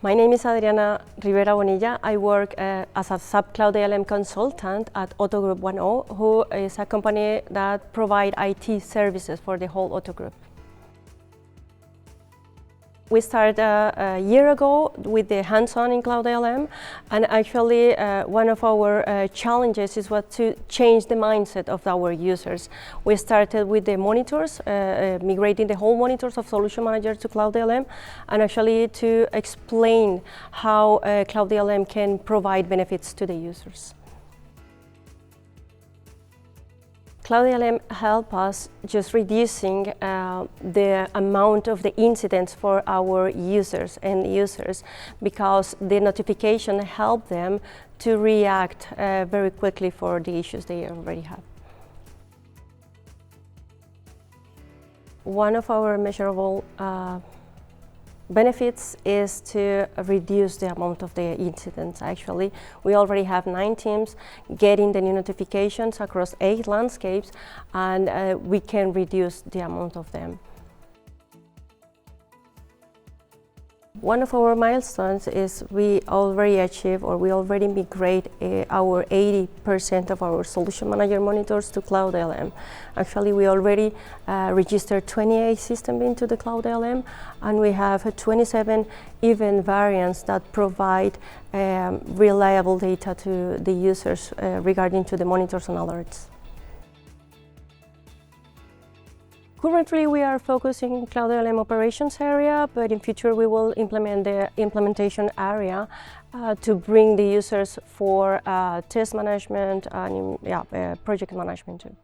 My name is Adriana Rivera Bonilla. I work as a SAP Cloud ALM consultant at Otto Group 1.0, who is a company that provides IT services for the whole Otto Group. We started a year ago with the hands-on in Cloud ALM, and actually one of our challenges is to change the mindset of our users. We started with the monitors, migrating the whole monitors of Solution Manager to Cloud ALM, and actually to explain how Cloud ALM can provide benefits to the users. Cloud ALM help us just reducing the amount of the incidents for our users because the notification help them to react very quickly for the issues they already have. One of our measurable benefits is to reduce the amount of the incidents. Actually, we already have 9 teams getting the new notifications across 8 landscapes, and we can reduce the amount of them. One of our milestones is we already migrate our 80% of our Solution Manager monitors to Cloud ALM. Actually, we already registered 28 systems into the Cloud ALM, and we have 27 event variants that provide reliable data to the users regarding to the monitors and alerts. Currently, we are focusing on Cloud ALM operations area, but in future we will implement the implementation area to bring the users for test management and project management too.